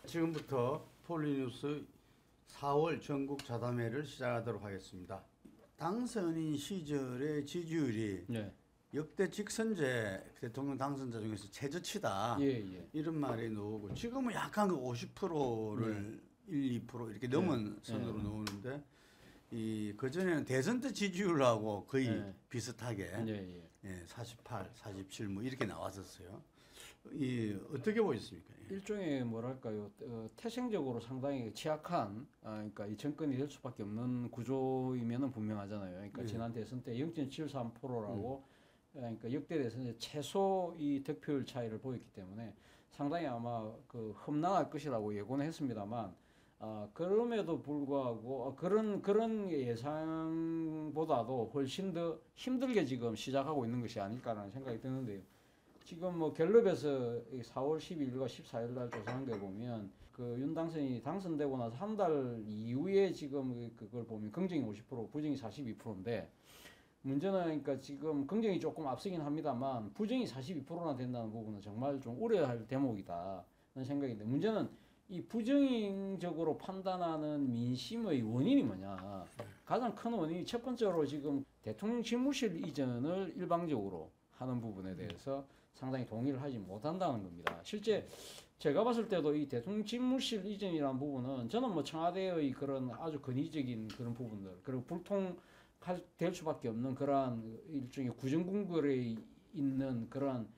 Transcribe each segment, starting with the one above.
지금부터 폴리뉴스 4월 전국 자담회를 시작하도록 하겠습니다. 당선인 시절의 지지율이 네. 역대 직선제 대통령 당선자 중에서 최저치다. 이런 말이 나오고 지금은 약간 그 50%를 1, 2% 이렇게 넘은 선으로 나오는데 이 그전에는 대선 때 지지율하고 거의 비슷하게 48, 47 뭐 이렇게 나왔었어요. 이 어떻게 보셨습니까? 일종의 뭐랄까요, 태생적으로 상당히 취약한, 그러니까 이 정권이 될 수밖에 없는 구조이면은 분명하잖아요. 그러니까 지난 대선 때 0.73%라고, 그러니까 역대 대선에 최소 이 득표율 차이를 보였기 때문에 상당히 아마 그 험난할 것이라고 예고는 했습니다만, 그럼에도 불구하고 그런 예상보다도 훨씬 더 힘들게 지금 시작하고 있는 것이 아닐까라는 생각이 드는데요. 지금 뭐 갤럽에서 4월 12일과 14일 날 조사한 거 보면 그 윤 당선인이 당선되고 나서 한 달 이후에 지금 그걸 보면 긍정이 50%, 부정이 42%인데 문제는 그러니까 지금 긍정이 조금 앞서긴 합니다만 부정이 42%나 된다는 부분은 정말 좀 우려할 대목이다는 생각인데 문제는 이 부정적으로 판단하는 민심의 원인이 뭐냐. 가장 큰 원인이 첫 번째로 지금 대통령 집무실 이전을 일방적으로 하는 부분에 대해서 상당히 동의를 하지 못한다는 겁니다. 실제 제가 봤을 때도 이 대통령 집무실 이전이라는 부분은 저는 뭐 청와대의 그런 아주 근위적인 그런 부분들 그리고 불통될 수밖에 없는 그러한 일종의 구정궁궐에 있는 그런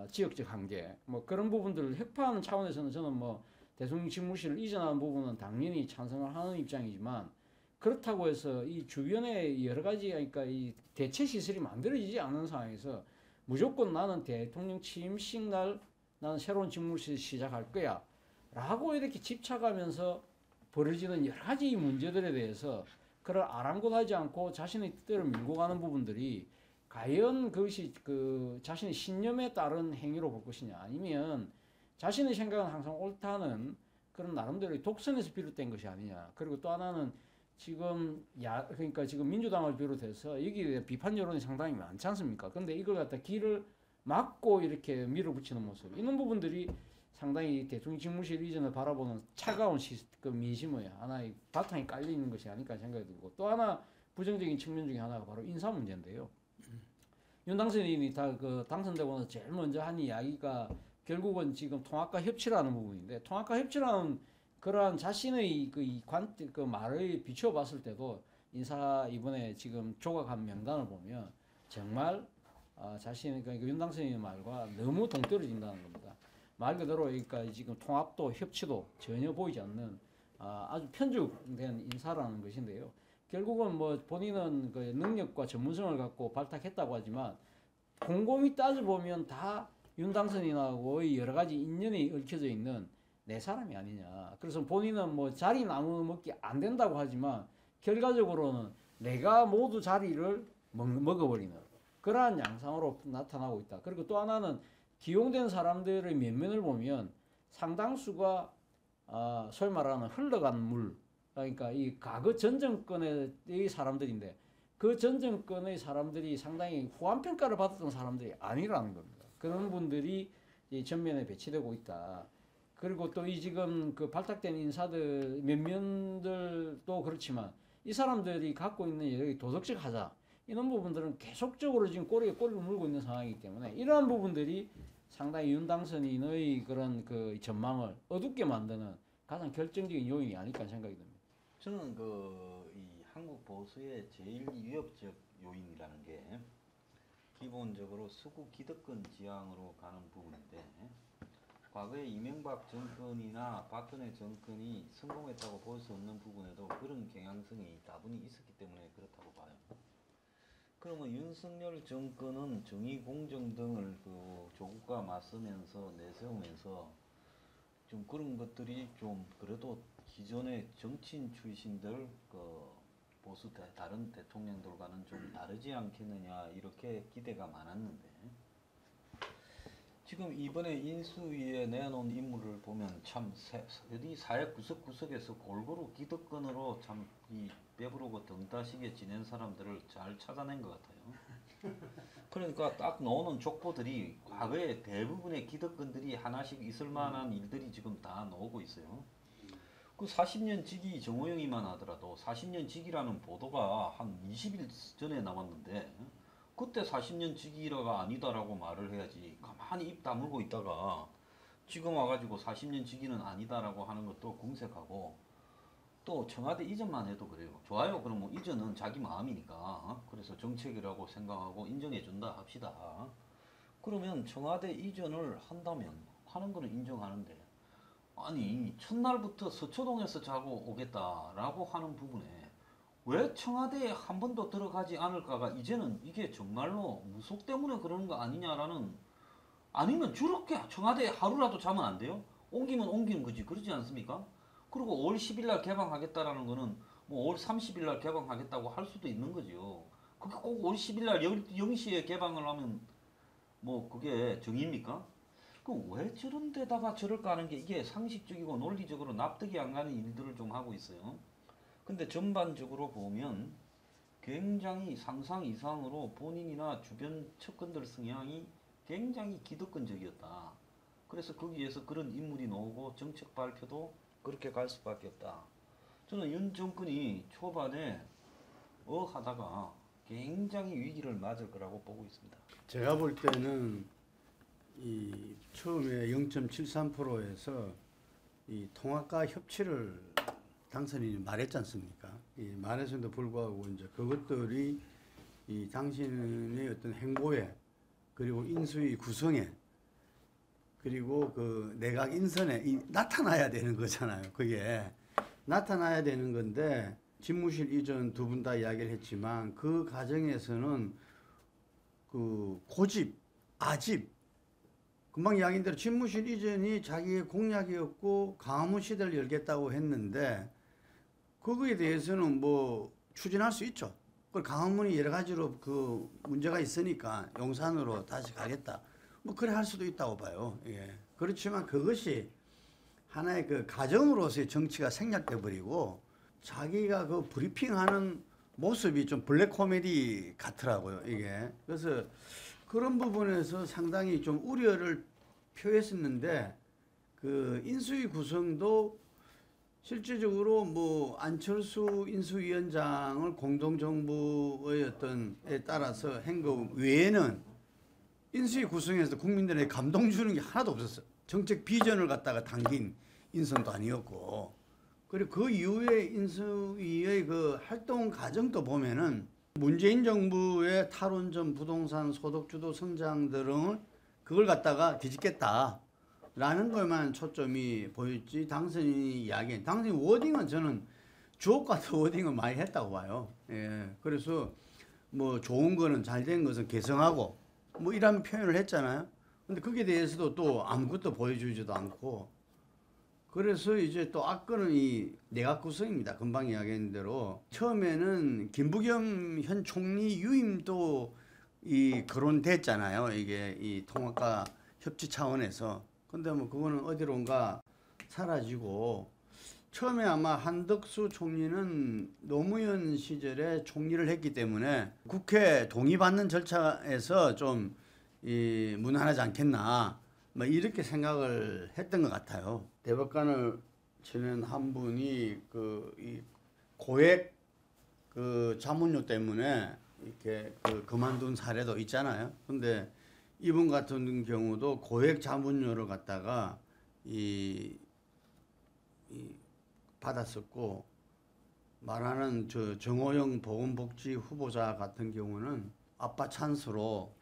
지역적 한계 뭐 그런 부분들을 획파하는 차원에서는 저는 뭐 대통령 집무실을 이전하는 부분은 당연히 찬성을 하는 입장이지만 그렇다고 해서 이 주변에 여러 가지 그러니까 이 대체 시설이 만들어지지 않는 상황에서 무조건 나는 대통령 취임식 날 나는 새로운 집무실 시작할 거야 라고 이렇게 집착하면서 벌어지는 여러 가지 문제들에 대해서 그걸 아랑곳하지 않고 자신의 뜻대로 밀고 가는 부분들이 과연 그것이 그 자신의 신념에 따른 행위로 볼 것이냐 아니면 자신의 생각은 항상 옳다는 그런 나름대로의 독선에서 비롯된 것이 아니냐. 그리고 또 하나는 지금 그러니까 지금 민주당을 비롯해서 여기에 대한 비판 여론이 상당히 많지 않습니까? 근데 이걸 갖다 길을 막고 이렇게 밀어붙이는 모습 이런 부분들이 상당히 대통령 집무실 이전을 바라보는 차가운 그 민심의 하나의 바탕이 깔려 있는 것이 아닐까 생각이 들고 또 하나 부정적인 측면 중에 하나가 바로 인사 문제인데요. 윤 당선인이 당선되고 나서 제일 먼저 한 이야기가 결국은 지금 통합과 협치라는 부분인데 통합과 협치라는 그러한 자신의 그 말을 비춰봤을 때도 인사 이번에 지금 조각한 명단을 보면 정말 자신의 그러니까 윤 당선인의 말과 너무 동떨어진다는 겁니다. 말 그대로 그러니까 지금 통합도 협치도 전혀 보이지 않는 아주 편중된 인사라는 것인데요. 결국은 뭐 본인은 그 능력과 전문성을 갖고 발탁했다고 하지만 곰곰이 따져보면 다 윤 당선인하고의 여러 가지 인연이 얽혀져 있는 내 사람이 아니냐. 그래서 본인은 뭐 자리 나무 먹기 안 된다고 하지만 결과적으로는 내가 모두 자리를 먹어버리는 그러한 양상으로 나타나고 있다. 그리고 또 하나는 기용된 사람들의 면면을 보면 상당수가 소위 말하는 흘러간 물 그러니까 이 과거 전 정권의 사람들인데 그 전 정권의 사람들이 상당히 후한 평가를 받았던 사람들이 아니라는 겁니다. 그런 분들이 전면에 배치되고 있다. 그리고 또 이 지금 그 발탁된 인사들 면면들도 그렇지만 이 사람들이 갖고 있는 여러 도덕적 하자 이런 부분들은 계속적으로 지금 꼬리에 꼬리를 물고 있는 상황이기 때문에 이러한 부분들이 상당히 윤 당선인의 그런 그 전망을 어둡게 만드는 가장 결정적인 요인이 아닐까 생각이 듭니다. 저는 이 한국 보수의 제일 위협적 요인이라는 게 기본적으로 수구 기득권 지향으로 가는 부분인데 과거에 이명박 정권이나 박근혜 정권이 성공했다고 볼 수 없는 부분에도 그런 경향성이 다분히 있었기 때문에 그렇다고 봐요. 그러면 윤석열 정권은 정의 공정 등을 조국과 맞서면서 내세우면서 좀 그런 것들이 좀 그래도 기존의 정치인 출신들 보수 다른 대통령들과는 좀 다르지 않겠느냐 이렇게 기대가 많았는데 지금 이번에 인수위에 내놓은 인물을 보면 참 어디 사회 구석구석에서 골고루 기득권으로 참 이 배부르고 등따시게 지낸 사람들을 잘 찾아낸 것 같아요. 그러니까 딱 나오는 족보들이 과거에 대부분의 기득권들이 하나씩 있을 만한 일들이 지금 다 나오고 있어요. 그 40년 직위 정호영이만 하더라도 40년 직위라는 보도가 한 20일 전에 나왔는데 그때 40년 직위가 아니다라고 말을 해야지 가만히 입 다물고 있다가 지금 와가지고 40년 직위는 아니다라고 하는 것도 궁색하고 또 청와대 이전만 해도 그래요. 좋아요. 그럼 뭐 이전은 자기 마음이니까 그래서 정책이라고 생각하고 인정해준다 합시다. 그러면 청와대 이전을 한다면 하는 거는 인정하는데 아니 첫날부터 서초동에서 자고 오겠다라고 하는 부분에 왜 청와대에 한 번도 들어가지 않을까가 이제는 이게 정말로 무속 때문에 그러는 거 아니냐라는 아니면 저렇게 청와대에 하루라도 자면 안 돼요? 옮기면 옮기는 거지 그러지 않습니까? 그리고 5월 10일 날 개방하겠다라는 거는 뭐 5월 30일 날 개방하겠다고 할 수도 있는 거죠. 그게 꼭 5월 10일 날 0시에 개방을 하면 뭐 그게 정의입니까? 그럼 왜 저런 데다가 저럴까 하는 게 이게 상식적이고 논리적으로 납득이 안 가는 일들을 좀 하고 있어요. 근데 전반적으로 보면 굉장히 상상 이상으로 본인이나 주변 측근들 성향이 굉장히 기득권적이었다. 그래서 거기에서 그런 인물이 나오고 정책 발표도 그렇게 갈 수밖에 없다. 저는 윤 정권이 초반에 하다가 굉장히 위기를 맞을 거라고 보고 있습니다. 제가 볼 때는 이 처음에 0.73%에서 이 통합과 협치를 당선인이 말했지 않습니까? 이 말했음에도 불구하고 이제 그것들이 이 당신의 어떤 행보에 그리고 인수위 구성에 그리고 그 내각 인선에 나타나야 되는 거잖아요. 그게 나타나야 되는 건데 집무실 이전 두 분 다 이야기를 했지만 그 과정에서는 그 고집, 아집 금방 이야기한 대로 집무실 이전이 자기의 공약이었고 강화문 시대를 열겠다고 했는데 그거에 대해서는 뭐 추진할 수 있죠. 그 강화문이 여러 가지로 그 문제가 있으니까 용산으로 다시 가겠다. 뭐 그래 할 수도 있다고 봐요. 예. 그렇지만 그것이 하나의 그 가정으로서의 정치가 생략돼 버리고 자기가 그 브리핑하는 모습이 좀 블랙 코미디 같더라고요. 이게 그래서 그런 부분에서 상당히 좀 우려를 표했었는데 그 인수위 구성도 실질적으로 뭐 안철수 인수위원장을 공동정부의 어떤에 따라서 한 거 외에는 인수위 구성에서 국민들에게 감동 주는 게 하나도 없었어요. 정책 비전을 갖다가 당긴 인선도 아니었고 그리고 그 이후에 인수위의 그 활동 과정도 보면은 문재인 정부의 탈원전, 부동산, 소득주도 성장 등을 그걸 갖다가 뒤집겠다라는 것만 초점이 보였지 당선인이 이야기한 당선인 워딩은 저는 주옥 같은 워딩을 많이 했다고 봐요. 예, 그래서 뭐 좋은 거는 잘된 것은 개성하고 뭐 이런 표현을 했잖아요. 근데 거기에 대해서도 또 아무것도 보여주지도 않고 그래서 이제 또 악건은 이 내각 구성입니다. 금방 이야기한 대로 처음에는 김부겸 현 총리 유임도 이 거론됐잖아요. 이게 이 통합과 협치 차원에서. 근데 뭐 그거는 어디론가 사라지고 처음에 아마 한덕수 총리는 노무현 시절에 총리를 했기 때문에 국회 동의받는 절차에서 좀 이 무난하지 않겠나 뭐 이렇게 생각을 했던 것 같아요. 대법관을 지낸 한 분이 그 이 고액 그 자문료 때문에 이렇게 그 그만둔 사례도 있잖아요. 근데 이분 같은 경우도 고액 자문료를 갖다가 이 받았었고 말하는 저 정호영 보건복지 후보자 같은 경우는 아빠 찬스로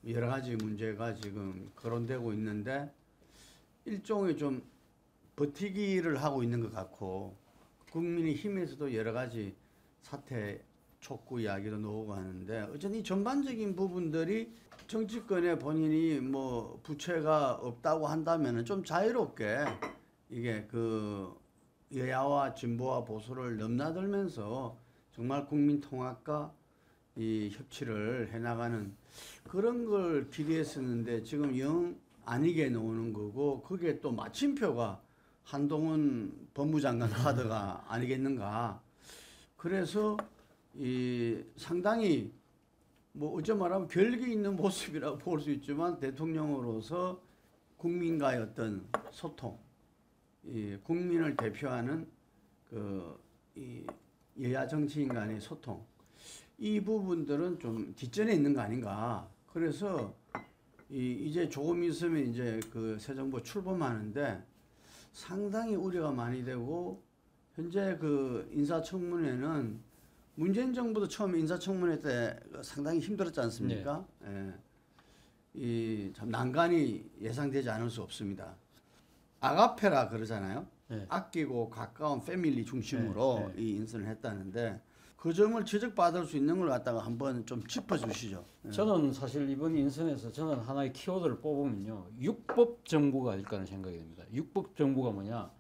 여러 가지 문제가 지금 거론되고 있는데 일종의 좀 버티기를 하고 있는 것 같고 국민의힘에서도 여러 가지 사퇴 촉구 이야기도 나오고 하는데 어쨌든 이 전반적인 부분들이 정치권에 본인이 뭐 부채가 없다고 한다면은 좀 자유롭게 이게 그 여야와 진보와 보수를 넘나들면서 정말 국민 통합과 이 협치를 해나가는 그런 걸 기대했었는데 지금 영 아니게 나오는 거고 그게 또 마침표가 한동훈 법무장관 카드가 아니겠는가. 그래서 이 상당히 뭐 어쩌 말하면 결기 있는 모습이라고 볼 수 있지만 대통령으로서 국민과의 어떤 소통, 이 국민을 대표하는 이 여야 정치인 간의 소통, 이 부분들은 좀 뒷전에 있는 거 아닌가. 그래서 이제 조금 있으면 이제 그 새 정부 출범하는데 상당히 우려가 많이 되고 현재 그 인사청문회는 문재인 정부도 처음에 인사청문회 때 상당히 힘들었지 않습니까? 네. 이 참 난관이 예상되지 않을 수 없습니다. 아가페라 그러잖아요. 네. 아끼고 가까운 패밀리 중심으로 이 인선을 했다는데 그 점을 지적받을 수 있는 걸 갖다가 한번 좀 짚어주시죠. 저는 사실 이번 인선에서 저는 하나의 키워드를 뽑으면요, 육법 정부가 아닐까 하는 생각이 듭니다. 육법 정부가 뭐냐?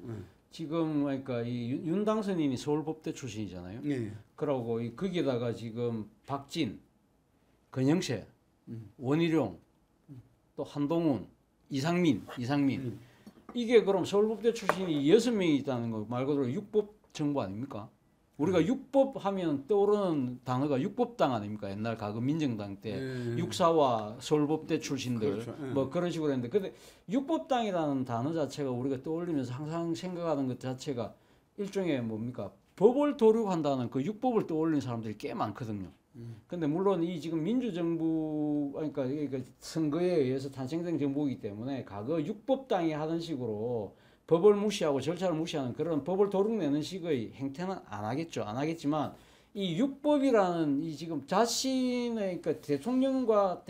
지금 그러니까 이 윤당선인이 서울법대 출신이잖아요. 네. 그러고 거기다가 지금 박진, 권영세, 원희룡, 또 한동훈, 이상민. 이게 그럼 서울법대 출신이 6명이 있다는 거 말 그대로 육법 정부 아닙니까? 우리가 육법 하면 떠오르는 단어가 육법당 아닙니까? 옛날 과거 민정당 때 육사와 서울법대 출신들 그렇죠. 뭐 그런 식으로 했는데 근데 육법당이라는 단어 자체가 우리가 떠올리면서 항상 생각하는 것 자체가 일종의 뭡니까? 법을 도륙한다는 그 육법을 떠올리는 사람들이 꽤 많거든요. 근데 물론 이 지금 민주정부 그러니까 선거에 의해서 탄생된 정부이기 때문에 과거 육법당이 하던 식으로 법을 무시하고 절차를 무시하는 그런 법을 도륙내는 식의 행태는 안 하겠죠. 안 하겠지만 이 육법이라는 이 지금 자신의 그러니까 대통령과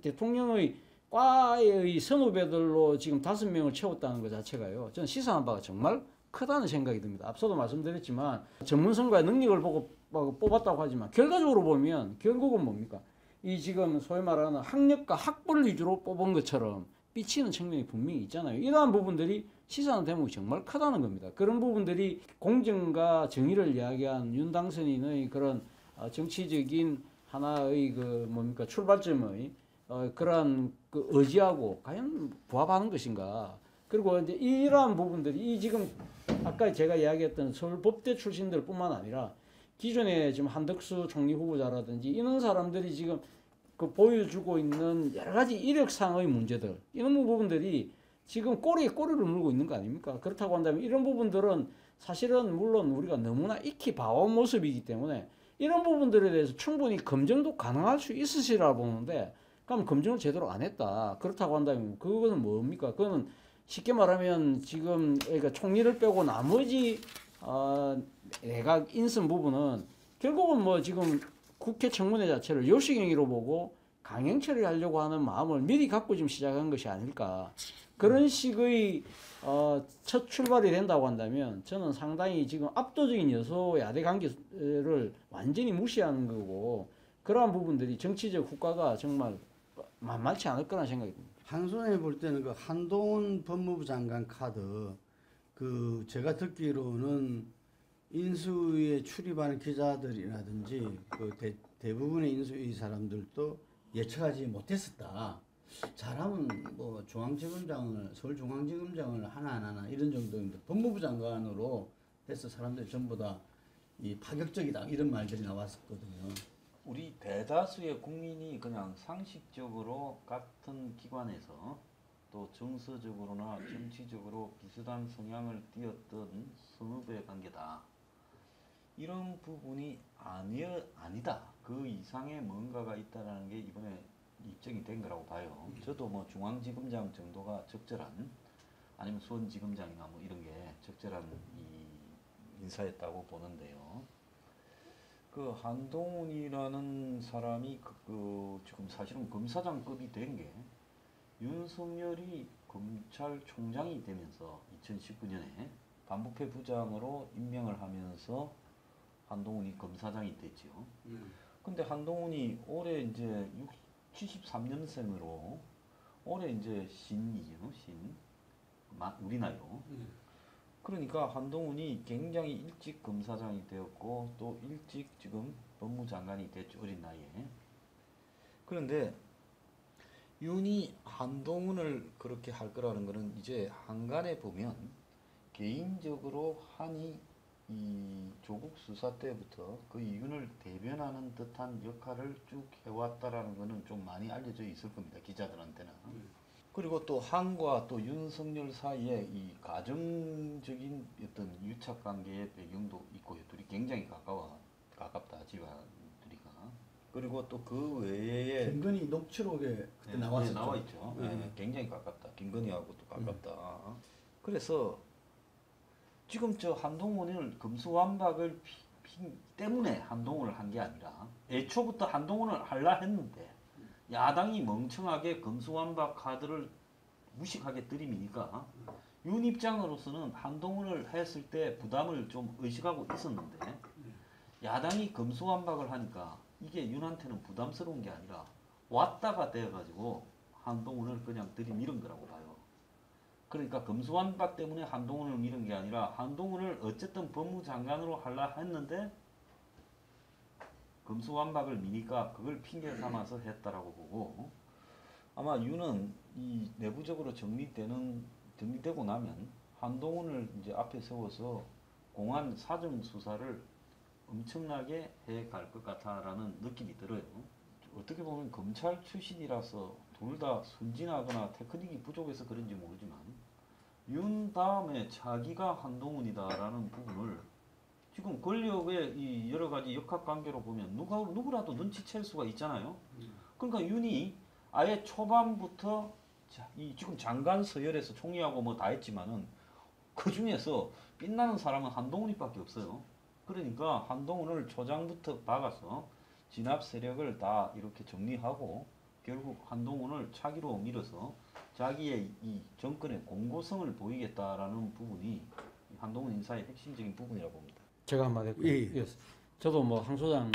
대통령의 과의 선후배들로 지금 5명을 채웠다는 것 자체가요. 저는 시사한 바가 정말 크다는 생각이 듭니다. 앞서도 말씀드렸지만 전문성과 능력을 보고 뽑았다고 하지만 결과적으로 보면 결국은 뭡니까? 이 지금 소위 말하는 학력과 학벌 위주로 뽑은 것처럼 삐치는 측면이 분명히 있잖아요. 이러한 부분들이 시사하는 대목이 정말 크다는 겁니다. 그런 부분들이 공정과 정의를 이야기한 윤당선인의 그런 정치적인 하나의 그 뭡니까 출발점의 그러한 그 의지하고 과연 부합하는 것인가? 그리고 이제 이러한 부분들이 이 지금 아까 제가 이야기했던 서울법대 출신들뿐만 아니라 기존에 지금 한덕수 총리 후보자라든지 이런 사람들이 지금 그 보여주고 있는 여러 가지 이력상의 문제들 이런 부분들이 지금 꼬리에 꼬리를 물고 있는 거 아닙니까? 그렇다고 한다면 이런 부분들은 사실은 물론 우리가 너무나 익히 봐온 모습이기 때문에 이런 부분들에 대해서 충분히 검증도 가능할 수 있으시라고 보는데 그럼 검증을 제대로 안 했다. 그렇다고 한다면 그거는 뭡니까? 그거는 쉽게 말하면 지금 그러니까 총리를 빼고 나머지 내각 인선 부분은 결국은 뭐 지금 국회 청문회 자체를 요식행위로 보고 강행 처리하려고 하는 마음을 미리 갖고 지금 시작한 것이 아닐까. 그런 식의 첫 출발이 된다고 한다면 저는 상당히 지금 압도적인 여소 야대 관계를 완전히 무시하는 거고 그러한 부분들이 정치적 후과가 정말 만만치 않을 거라는 생각이 듭니다. 한 손에 볼 때는 그 한동훈 법무부 장관 카드 그 제가 듣기로는 인수위에 출입하는 기자들이라든지 그 대부분의 인수위 사람들도 예측하지 못했었다. 잘하면 뭐 중앙지검장을 서울중앙지검장을 하나 이런 정도인데 법무부 장관으로 해서 사람들이 전부 다 이 파격적이다 이런 말들이 나왔었거든요. 우리 대다수의 국민이 그냥 상식적으로 같은 기관에서 또 정서적으로나 정치적으로 비슷한 성향을 띠었던 선후배 관계다. 이런 부분이 아니다. 그 이상의 뭔가가 있다라는 게 이번에 입증이 된 거라고 봐요. 저도 뭐 중앙지검장 정도가 적절한 아니면 수원지검장이나 뭐 이런 게 적절한 이 인사였다고 보는데요. 그 한동훈이라는 사람이 지금 사실은 검사장급이 된 게 윤석열이 검찰총장이 되면서 2019년에 반부패 부장으로 임명을 하면서 한동훈이 검사장이 됐죠. 근데 한동훈이 올해 이제 73년생으로 올해 이제 신이죠, 우리 나이로. 그러니까 한동훈이 굉장히 일찍 검사장이 되었고 또 일찍 지금 법무장관이 됐죠, 어린 나이에. 그런데 윤이 한동훈을 그렇게 할 거라는 거는 이제 한간에 보면 개인적으로 한이 이 조국 수사 때부터 그 윤을 대변하는 듯한 역할을 쭉 해왔다라는 거는 좀 많이 알려져 있을 겁니다. 기자들한테는. 그리고 또 한과 또 윤석열 사이에 이 가정적인 어떤 유착 관계의 배경도 있고요. 둘이 굉장히 가깝다 집안들이가. 그리고 또 그 외에 김건희 녹취록에 그때 나왔었죠. 나와 있죠. 굉장히 가깝다. 김건희하고도 가깝다. 그래서 지금 저 한동훈을 금수완박을 때문에 한동훈을 한 게 아니라 애초부터 한동훈을 하려 했는데 야당이 멍청하게 금수완박 카드를 무식하게 들이미니까 윤 입장으로서는 한동훈을 했을 때 부담을 좀 의식하고 있었는데 야당이 금수완박을 하니까 이게 윤한테는 부담스러운 게 아니라 왔다가 돼가지고 한동훈을 그냥 들이밀은 거라고 봐요. 그러니까 금수완박 때문에 한동훈을 밀은 게 아니라 한동훈을 어쨌든 법무장관으로 하려 했는데 금수완박을 미니까 그걸 핑계 삼아서 했다라고 보고 아마 윤은 이 내부적으로 정리되고 나면 한동훈을 이제 앞에 세워서 공안 사정 수사를 엄청나게 해갈 것 같다라는 느낌이 들어요. 어떻게 보면 검찰 출신이라서 둘 다 순진하거나 테크닉이 부족해서 그런지 모르지만 윤 다음에 자기가 한동훈이다라는 부분을 지금 권력의 이 여러 가지 역학관계로 보면 누구라도 눈치챌 수가 있잖아요. 그러니까 윤이 아예 초반부터 이 지금 장관 서열에서 총리하고 뭐 다 했지만은 그 중에서 빛나는 사람은 한동훈이밖에 없어요. 그러니까 한동훈을 초장부터 박아서 진압 세력을 다 이렇게 정리하고 결국 한동훈을 차기로 밀어서 자기의 이 정권의 공고성을 보이겠다라는 부분이 한동훈 인사의 핵심적인 부분이라고 봅니다. 제가 한마디 할게요. 예. 저도 뭐 황 소장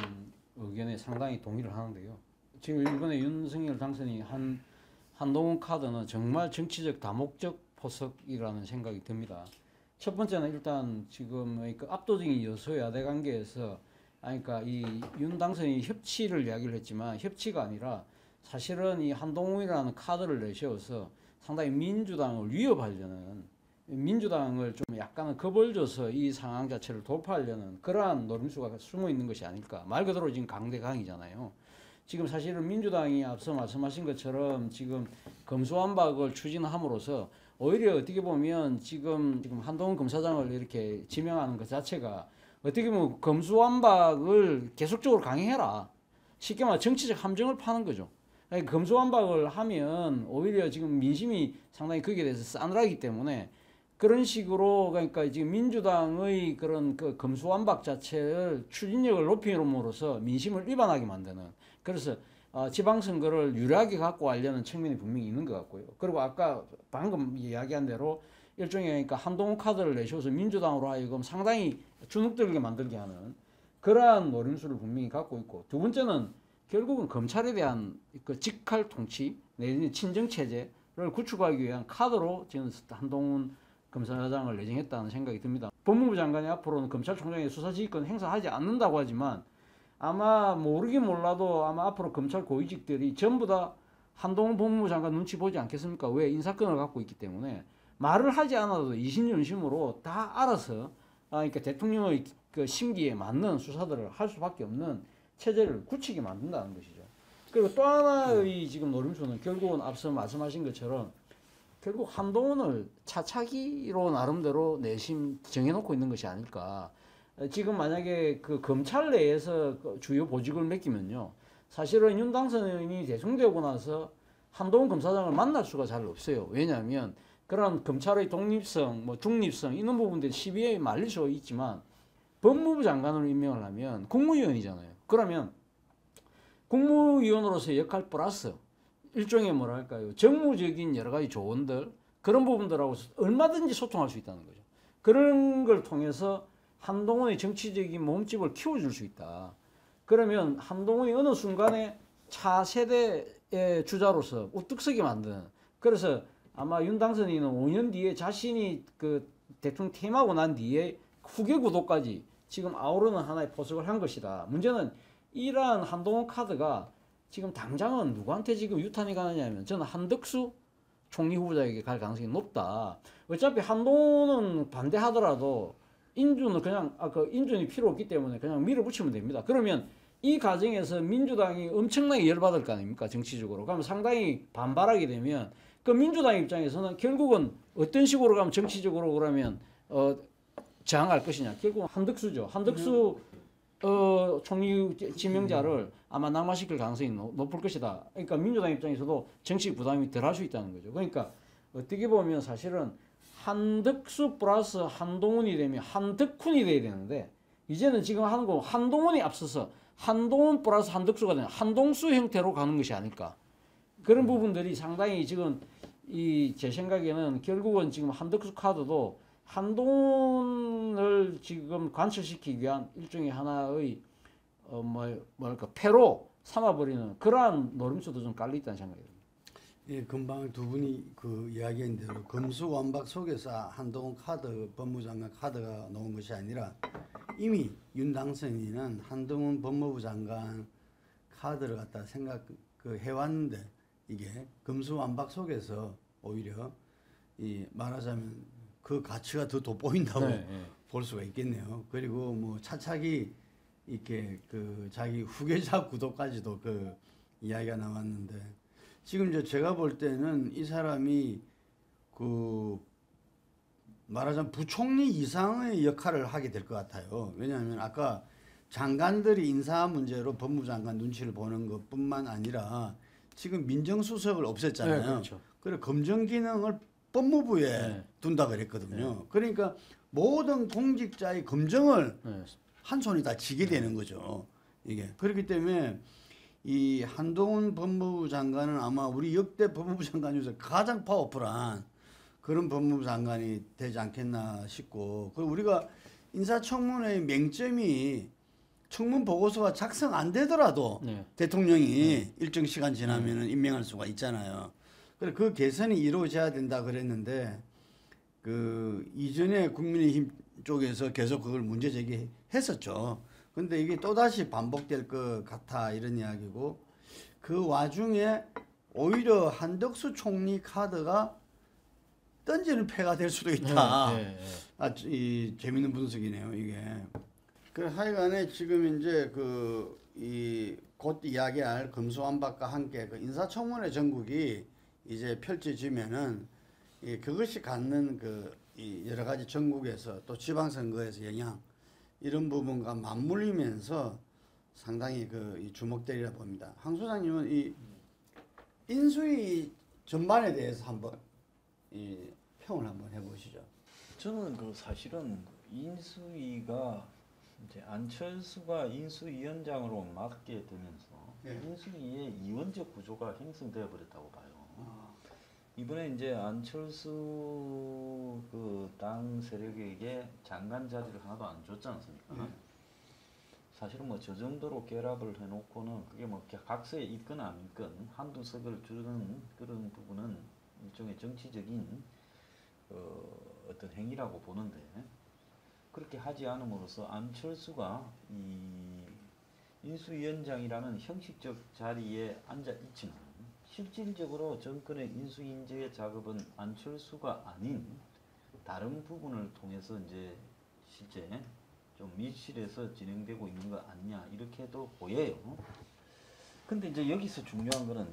의견에 상당히 동의를 하는데요. 지금 이번에 윤석열 당선이 한동훈 카드는 정말 정치적 다목적 포석이라는 생각이 듭니다. 첫 번째는 일단 지금 그 압도적인 여소야대 관계에서 그러니까 이 윤 당선이 협치를 이야기를 했지만 협치가 아니라 사실은 이 한동훈이라는 카드를 내세워서 상당히 민주당을 위협하려는 민주당을 좀 약간은 겁을 줘서 이 상황 자체를 돌파하려는 그러한 노림수가 숨어 있는 것이 아닐까. 말 그대로 지금 강대강이잖아요. 지금 사실은 민주당이 앞서 말씀하신 것처럼 지금 검수완박을 추진함으로써 오히려 어떻게 보면 지금 한동훈 검사장을 이렇게 지명하는 것 자체가 어떻게 보면 검수완박을 계속적으로 강행해라. 쉽게 말해 정치적 함정을 파는 거죠. 그러니까 검수완박을 하면 오히려 지금 민심이 상당히 거기에 대해서 싸늘하기 때문에 그런 식으로 그러니까 지금 민주당의 그런 그 검수완박 자체를 추진력을 높임으로써 민심을 일반하게 만드는 그래서 지방선거를 유리하게 갖고 가려는 측면이 분명히 있는 것 같고요. 그리고 아까 방금 이야기한 대로 일종의 그러니까 한동훈 카드를 내셔서 민주당으로 하여금 상당히 주눅들게 만들게 하는 그러한 노림수를 분명히 갖고 있고 두 번째는 결국은 검찰에 대한 그 직할 통치 내지는 친정 체제를 구축하기 위한 카드로 지금 한동훈 검사장을 내정했다는 생각이 듭니다. 법무부 장관이 앞으로는 검찰총장의 수사지휘권 행사하지 않는다고 하지만 아마 모르긴 몰라도 아마 앞으로 검찰 고위직들이 전부 다 한동훈 법무부 장관 눈치 보지 않겠습니까? 왜? 인사권을 갖고 있기 때문에 말을 하지 않아도 이심전심으로 다 알아서 그러니까 대통령의 그 심기에 맞는 수사들을 할 수밖에 없는 체제를 굳히게 만든다는 것이죠. 그리고 또 하나의 지금 노림수는 결국은 앞서 말씀하신 것처럼 결국 한동훈을 차차기로 나름대로 내심 정해놓고 있는 것이 아닐까. 지금 만약에 그 검찰 내에서 그 주요 보직을 맡기면요. 사실은 윤 당선인이 대통령되고 나서 한동훈 검사장을 만날 수가 잘 없어요. 왜냐하면 그런 검찰의 독립성, 뭐 중립성 이런 부분들이 시비에 말릴 수 있지만 법무부 장관으로 임명을 하면 국무위원이잖아요. 그러면 국무위원으로서의 역할 플러스 일종의 뭐랄까요 정무적인 여러 가지 조언들 그런 부분들하고 얼마든지 소통할 수 있다는 거죠. 그런 걸 통해서 한동훈의 정치적인 몸집을 키워줄 수 있다. 그러면 한동훈이 어느 순간에 차세대의 주자로서 우뚝 서게 만드는 그래서 아마 윤 당선인은 5년 뒤에 자신이 그 대통령 퇴임하고 난 뒤에 후계 구도까지 지금 아우르는 하나의 포석을 한 것이다. 문제는 이러한 한동훈 카드가 지금 당장은 누구한테 지금 유탄이 가느냐면 저는 한덕수 총리 후보자에게 갈 가능성이 높다. 어차피 한동훈은 반대하더라도 인준은 그냥 인준이 필요 없기 때문에 그냥 밀어붙이면 됩니다. 그러면 이 과정에서 민주당이 엄청나게 열받을 거 아닙니까? 정치적으로. 그러면 상당히 반발하게 되면 그 민주당 입장에서는 결국은 어떤 식으로 가면 정치적으로 그러면 저항할 것이냐. 결국은 한덕수죠. 한덕수 총리 지명자를 아마 낙마시킬 가능성이 높을 것이다. 그러니까 민주당 입장에서도 정치 부담이 덜 할 수 있다는 거죠. 그러니까 어떻게 보면 사실은 한덕수 플러스 한동훈이 되면 한덕훈이 돼야 되는데 이제는 지금 하는 거 한동훈이 앞서서 한동훈 플러스 한덕수가 되는 한동수 형태로 가는 것이 아닐까. 그런 부분들이 상당히 지금 제 생각에는 결국은 지금 한덕수 카드도 한동훈을 지금 관철시키기 위한 일종의 하나의 뭐랄까 패로 삼아버리는 그러한 노림수도 좀 깔려 있다는 생각이 듭니다. 예, 금방 두 분이 그 이야기한 대로 검수완박 속에서 한동훈 카드, 법무장관 카드가 나온 것이 아니라 이미 윤 당선인은 한동훈 법무부 장관 카드를 갖다 해왔는데 이게 검수완박 속에서 오히려 말하자면 그 가치가 더 돋보인다고 볼 수가 있겠네요. 그리고 뭐 차차기 이렇게 자기 후계자 구도까지도 이야기가 나왔는데 지금 제가 볼 때는 이 사람이 말하자면 부총리 이상의 역할을 하게 될 것 같아요. 왜냐하면 아까 장관들이 인사 문제로 법무장관 눈치를 보는 것뿐만 아니라 지금 민정수석을 없앴잖아요. 네, 그렇죠. 그래서 검증 기능을 법무부에 둔다 그랬거든요. 그러니까 모든 공직자의 검증을 한 손에 다 쥐게 되는 거죠. 이게 그렇기 때문에 이 한동훈 법무부 장관은 아마 우리 역대 법무부 장관 중에서 가장 파워풀한 그런 법무부 장관이 되지 않겠나 싶고, 그리고 우리가 인사청문회의 맹점이 청문 보고서가 작성 안 되더라도 대통령이 일정 시간 지나면은 임명할 수가 있잖아요. 그래서 그 개선이 이루어져야 된다 그랬는데 이전에 국민의힘 쪽에서 계속 그걸 문제 제기했었죠. 근데 이게 또다시 반복될 것 같아 이런 이야기고, 그 와중에 오히려 한덕수 총리 카드가 던지는 패가 될 수도 있다. 이 재밌는 분석이네요, 이게. 그 하여간에 지금 이제 곧 이야기할 검수완박과 함께 인사청문회 전국이 이제 펼쳐지면은 그것이 갖는 여러 가지 전국에서 또 지방선거에서 영향 이런 부분과 맞물리면서 상당히 주목되리라 봅니다. 황 소장님은 이 인수위 전반에 대해서 한번 평을 한번 해보시죠. 저는 사실은 인수위가 이제 안철수가 인수위원장으로 맡게 되면서 인수위의 이원적 구조가 형성되어 버렸다고 봐요. 이번에 이제 안철수 당 세력에게 장관 자리를 하나도 안 줬지 않습니까? 사실은 저 정도로 결합을 해놓고는 그게 각서에 있건 안 있건 한두 석을 주는 그런 부분은 일종의 정치적인 어떤 행위라고 보는데, 그렇게 하지 않음으로써 안철수가 이 인수위원장이라는 형식적 자리에 앉아 있지만 실질적으로 정권의 인수인재 작업은 안철수가 아닌 다른 부분을 통해서 이제 실제 좀 밀실에서 진행되고 있는 거 아니냐 이렇게도 보여요. 근데 이제 여기서 중요한 거는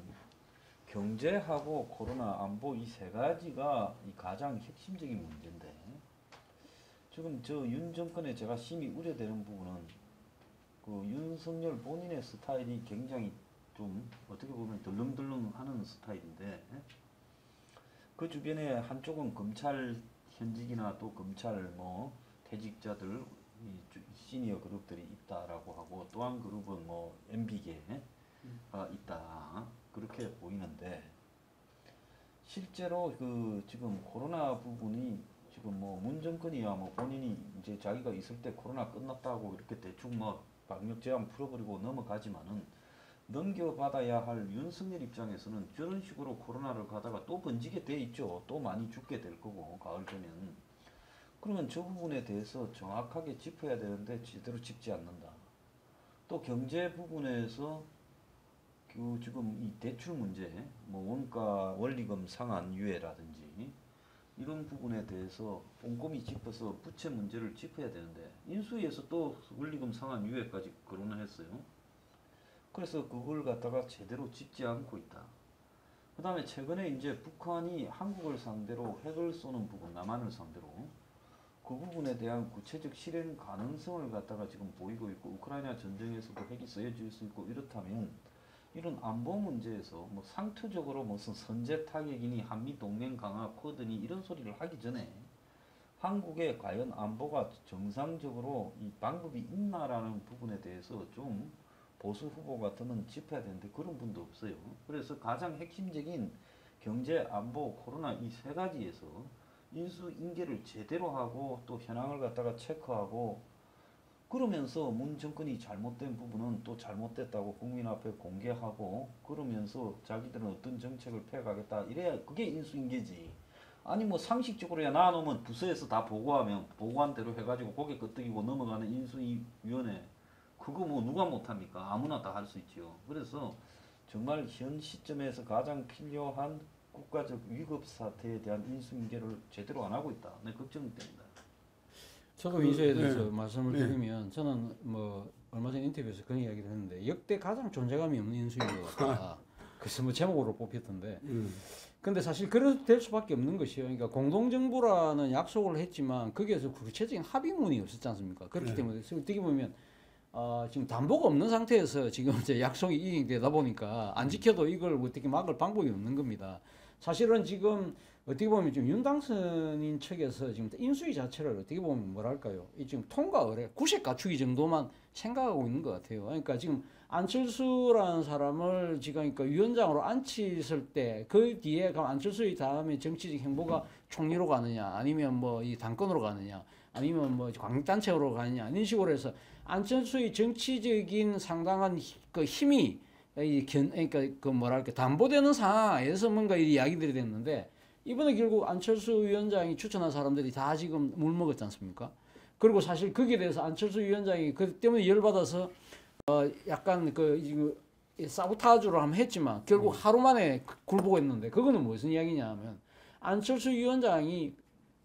경제하고 코로나 안보 이 세 가지가 가장 핵심적인 문제인데, 지금 윤 정권에 제가 심히 우려되는 부분은 윤석열 본인의 스타일이 굉장히 좀 어떻게 보면 덜렁덜렁하는 스타일인데, 그 주변에 한쪽은 검찰 현직이나 또 검찰 퇴직자들 시니어 그룹들이 있다라고 하고, 또 한 그룹은 MB계가 있다 그렇게 보이는데, 실제로 지금 코로나 부분이 지금 문 정권이야 본인이 이제 자기가 있을 때 코로나 끝났다고 이렇게 대충 방역 제한 풀어버리고 넘어가지만은, 넘겨받아야 할 윤석열 입장에서는 저런 식으로 코로나를 가다가 또 번지게 돼 있죠. 또 많이 죽게 될 거고 가을 되면. 그러면 저 부분에 대해서 정확하게 짚어야 되는데 제대로 짚지 않는다. 또 경제 부분에서 그 지금 이 대출 문제, 뭐 원가 원리금 상환 유예라든지 이런 부분에 대해서 꼼꼼히 짚어서 부채 문제를 짚어야 되는데 인수위에서 또 원리금 상환 유예까지 거론을 했어요. 그래서 그걸 갖다가 제대로 짚지 않고 있다. 그 다음에 최근에 이제 북한이 한국을 상대로 핵을 쏘는 부분, 남한을 상대로 그 부분에 대한 구체적 실행 가능성을 갖다가 지금 보이고 있고 우크라이나 전쟁에서도 핵이 쓰여질 수 있고 이렇다면 이런 안보 문제에서 뭐 상투적으로 무슨 선제 타격이니 한미 동맹 강화 쿼드니 이런 소리를 하기 전에 한국의 과연 안보가 정상적으로 이 방법이 있나라는 부분에 대해서 좀 보수 후보 같으면 짚어야 되는데 그런 분도 없어요. 그래서 가장 핵심적인 경제, 안보, 코로나 이 세 가지에서 인수인계를 제대로 하고 또 현황을 갖다가 체크하고 그러면서 문 정권이 잘못된 부분은 또 잘못됐다고 국민 앞에 공개하고 그러면서 자기들은 어떤 정책을 펴가겠다 이래야 그게 인수인계지. 아니 뭐 상식적으로 나눠놓으면 부서에서 다 보고하면 보고한 대로 해가지고 고개 끄덕이고 넘어가는 인수위원회 그거 뭐 누가 못합니까? 아무나 다 할 수 있지요. 그래서 정말 현 시점에서 가장 필요한 국가적 위급 사태에 대한 인수인계를 제대로 안 하고 있다. 네, 걱정됩니다. 저도 인수에 대해서 말씀을 드리면 저는 뭐 얼마 전 인터뷰에서 그런 이야기를 했는데 역대 가장 존재감이 없는 인수인 것 같다. 그래서 뭐 제목으로 뽑혔던데. 근데 사실 그렇게 될 수밖에 없는 것이요. 그러니까 공동정부라는 약속을 했지만 거기에서 구체적인 합의문이 없었지 않습니까? 그렇기 때문에 어떻게 보면 지금 담보가 없는 상태에서 지금 이제 약속이 이행되다 보니까 안 지켜도 이걸 어떻게 막을 방법이 없는 겁니다. 사실은 지금 어떻게 보면 지금 윤당선인 측에서 지금 인수위 자체를 어떻게 보면 뭐랄까요? 이 지금 통과 의뢰, 구색 갖추기 정도만 생각하고 있는 것 같아요. 그러니까 지금 안철수라는 사람을 지금 그러니까 위원장으로 앉혔을 때 그 뒤에 그럼 안철수의 다음에 정치적 행보가 총리로 가느냐, 아니면 뭐 이 당권으로 가느냐, 아니면 뭐 광단체로 가느냐 이런 식으로 해서 안철수의 정치적인 상당한 그 힘이 그러니까 그 뭐랄까 담보되는 상황에서 뭔가 이 이야기들이 됐는데 이번에 결국 안철수 위원장이 추천한 사람들이 다 지금 물먹었지 않습니까? 그리고 사실 거기에 대해서 안철수 위원장이 그 때문에 열받아서 약간 그 사보타주를 한번 했지만 결국 하루 만에 굴복했는데 그거는 무슨 이야기냐 하면 안철수 위원장이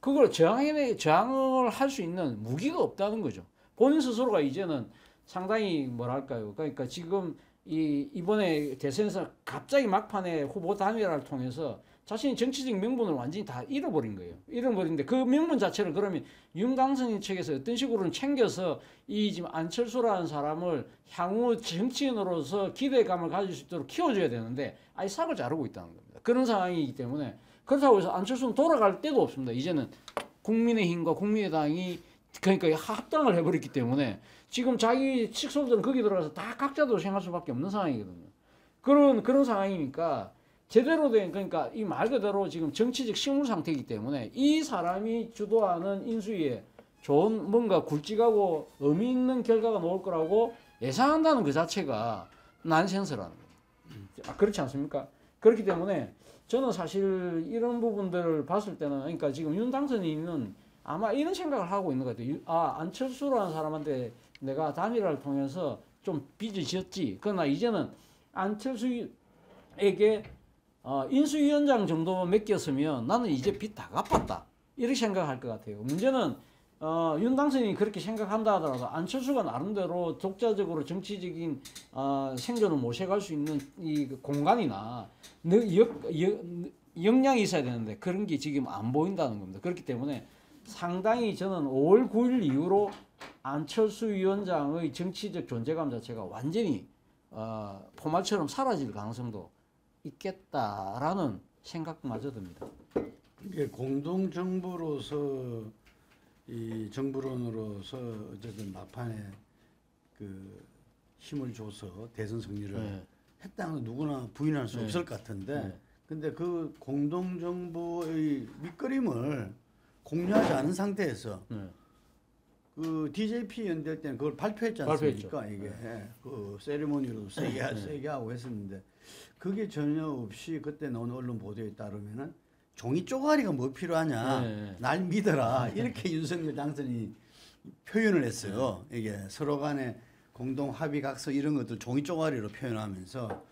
그걸 저항을 할 수 있는 무기가 없다는 거죠. 본인 스스로가 이제는 상당히 뭐랄까요. 그러니까 지금 이번에 대선에서 갑자기 막판에 후보 단일화를 통해서 자신이 정치적 명분을 완전히 다 잃어버린 거예요. 잃어버린데 그 명분 자체를 그러면 윤강선인 측에서 어떤 식으로는 챙겨서 이 지금 안철수라는 사람을 향후 정치인으로서 기대감을 가질 수 있도록 키워줘야 되는데 아예 싹을 자르고 있다는 겁니다. 그런 상황이기 때문에 그렇다고 해서 안철수는 돌아갈 데도 없습니다. 이제는 국민의힘과 국민의당이 그러니까 합당을 해버렸기 때문에 지금 자기 식솔들은 거기 들어가서 다 각자도 생각할 수밖에 없는 상황이거든요. 그런 상황이니까 제대로 된 그러니까 이 말 그대로 지금 정치적 식물 상태이기 때문에 이 사람이 주도하는 인수위에 좋은 뭔가 굵직하고 의미 있는 결과가 나올 거라고 예상한다는 그 자체가 난센스라는 거예요. 그렇지 않습니까? 그렇기 때문에 저는 사실 이런 부분들을 봤을 때는 그러니까 지금 윤당선인은 아마 이런 생각을 하고 있는 것 같아요. 안철수라는 사람한테 내가 단일화를 통해서 좀 빚을 지었지. 그러나 이제는 안철수에게 인수위원장 정도만 맡겼으면 나는 이제 빚 다 갚았다. 이렇게 생각할 것 같아요. 문제는 윤당선이 그렇게 생각한다 하더라도 안철수가 나름대로 독자적으로 정치적인 생존을 모셔갈 수 있는 이 공간이나 역량이 있어야 되는데 그런 게 지금 안 보인다는 겁니다. 그렇기 때문에 상당히 저는 5월 9일 이후로 안철수 위원장의 정치적 존재감 자체가 완전히 포말처럼 사라질 가능성도 있겠다라는 생각마저 듭니다. 이게 공동정부로서 이 정부론으로서 어쨌든 막판에 그 힘을 줘서 대선 승리를 했다는 건 누구나 부인할 수 없을 것 같은데 근데 그 공동정부의 밑그림을 공유하지 않은 상태에서 그 DJP 연대 때는 그걸 발표했지 않습니까? 이게 그 세리머니로 세게 하고 했었는데 그게 전혀 없이 그때 나온 언론 보도에 따르면은 종이 쪼가리가 뭐 필요하냐 날 믿어라 이렇게 윤석열 당선인이 표현을 했어요. 이게 서로 간에 공동 합의 각서 이런 것들 종이 쪼가리로 표현하면서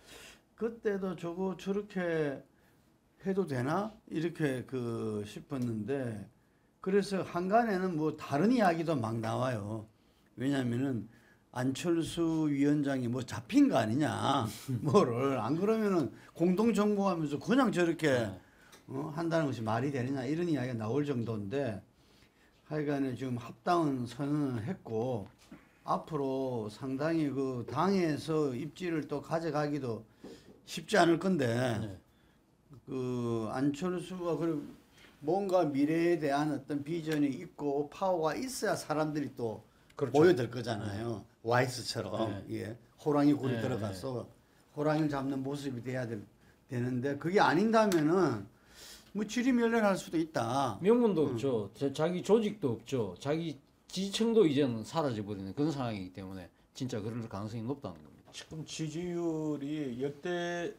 그때도 저거 저렇게 해도 되나 이렇게 싶었는데 그래서 한간에는 뭐 다른 이야기도 막 나와요. 왜냐하면은 안철수 위원장이 뭐 잡힌 거 아니냐 뭐를 안 그러면은 공동 정부하면서 그냥 저렇게 한다는 것이 말이 되느냐 이런 이야기가 나올 정도인데 하여간에 지금 합당은 선언을 했고 앞으로 상당히 그 당에서 입지를 또 가져가기도 쉽지 않을 건데 네. 그 안철수가 그 뭔가 미래에 대한 어떤 비전이 있고 파워가 있어야 사람들이 또 그렇죠. 모여들 거잖아요. 와이스처럼 예. 호랑이 굴에 네, 들어가서 호랑이를 잡는 모습이 돼야 되는데 그게 아닌다면은 뭐 지리멸렬할 수도 있다. 명분도 없죠. 자기 조직도 없죠. 자기 지지층도 이제는 사라져버리는 그런 상황이기 때문에 진짜 그럴 가능성이 높다는 겁니다. 지금 지지율이 역대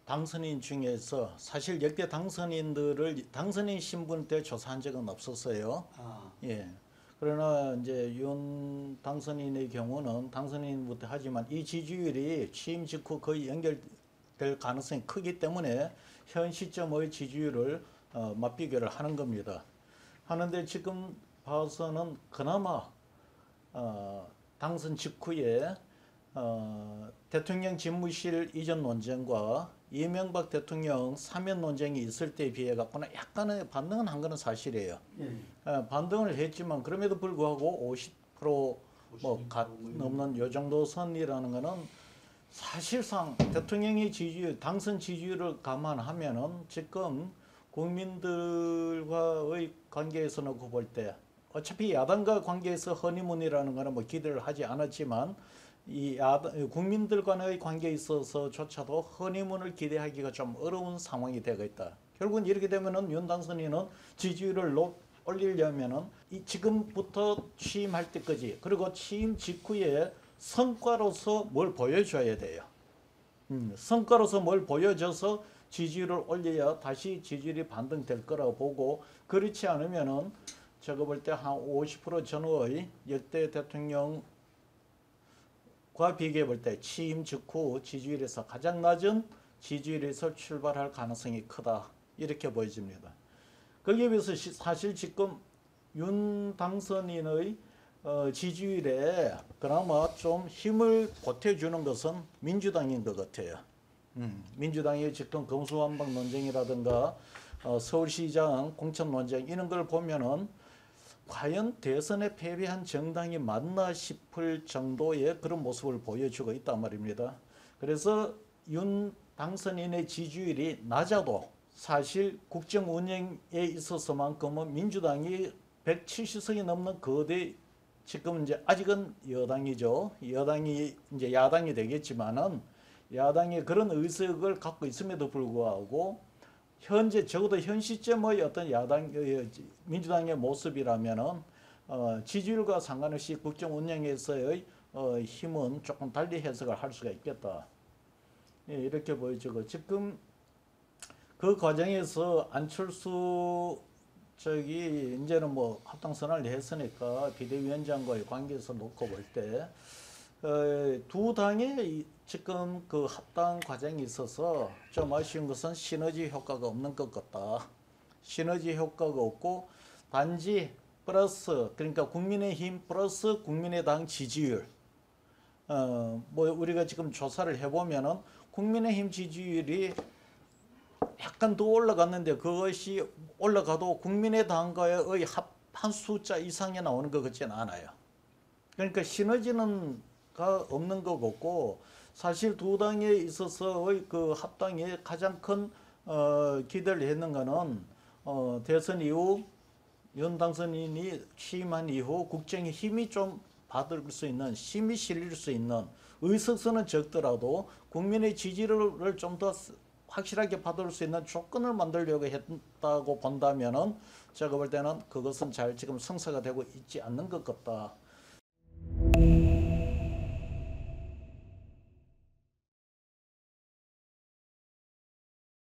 당선인 중에서 사실 역대 당선인들을 당선인 신분 때 조사한 적은 없었어요. 예. 그러나 이제 윤 당선인의 경우는 당선인부터 하지만 이 지지율이 취임 직후 거의 연결될 가능성이 크기 때문에 현 시점의 지지율을 맞비교를 하는 겁니다. 하는데 지금 봐서는 그나마 당선 직후에 대통령 집무실 이전 논쟁과 이명박 대통령 사면 논쟁이 있을 때에 비해 갖고는 약간의 반등은 한 거는 사실이에요. 반등을 했지만 그럼에도 불구하고 50% 넘는 요 정도 선이라는 거는 사실상 대통령의 지지율, 당선 지지율을 감안하면은 지금 국민들과의 관계에서 놓고 볼 때 어차피 야당과 관계에서 허니문이라는 거는 뭐 기대를 하지 않았지만 이 국민들 간의 관계에 있어서조차도 허니문을 기대하기가 좀 어려운 상황이 되고 있다. 결국은 이렇게 되면은 윤 당선인은 지지율을 올리려면은 지금부터 취임할 때까지 그리고 취임 직후에 성과로서 뭘 보여줘야 돼요. 성과로서 뭘 보여줘서 지지율을 올려야 다시 지지율이 반등될 거라고 보고 그렇지 않으면은 제가 볼 때 한 50% 전후의 역대 대통령과 비교해 볼 때 취임 직후 지지율에서 가장 낮은 지지율에서 출발할 가능성이 크다 이렇게 보여집니다. 거기에 비해서 사실 지금 윤 당선인의 지지율에 그나마 좀 힘을 보태주는 것은 민주당인 것 같아요. 민주당의 지금 검수완박 논쟁이라든가 서울시장 공천 논쟁 이런 걸 보면은 과연 대선에 패배한 정당이 맞나 싶을 정도의 그런 모습을 보여주고 있단 말입니다. 그래서 윤 당선인의 지지율이 낮아도 사실 국정 운영에 있어서만큼은 민주당이 170석이 넘는 거대 지금 이제 아직은 여당이죠. 여당이 이제 야당이 되겠지만은 야당이 그런 의석을 갖고 있음에도 불구하고 현재 적어도 현 시점의 어떤 민주당의 모습이라면은 지지율과 상관없이 국정 운영에서의 힘은 조금 달리 해석을 할 수가 있겠다. 예, 이렇게 보여지고 지금 그 과정에서 안철수 이제는 뭐 합당 선언을 했으니까 비대위원장과의 관계에서 놓고 볼 때 두 당의 지금 그 합당 과정에 있어서 좀 아쉬운 것은 시너지 효과가 없는 것 같다. 시너지 효과가 없고 단지 플러스 그러니까 국민의힘 플러스 국민의당 지지율 뭐 우리가 지금 조사를 해보면은 국민의힘 지지율이 약간 더 올라갔는데 그것이 올라가도 국민의당과의 합한 숫자 이상이 나오는 것 같지는 않아요. 그러니까 시너지는 없는 것 같고 사실 두 당에 있어서의 그 합당에 가장 큰 기대를 했는 거는 대선 이후 윤 당선인이 취임한 이후 국정에 힘이 좀 받을 수 있는 힘이 실릴 수 있는 의석수는 적더라도 국민의 지지를 좀 더 확실하게 받을 수 있는 조건을 만들려고 했다고 본다면은 제가 볼 때는 그것은 잘 지금 성사가 되고 있지 않는 것 같다.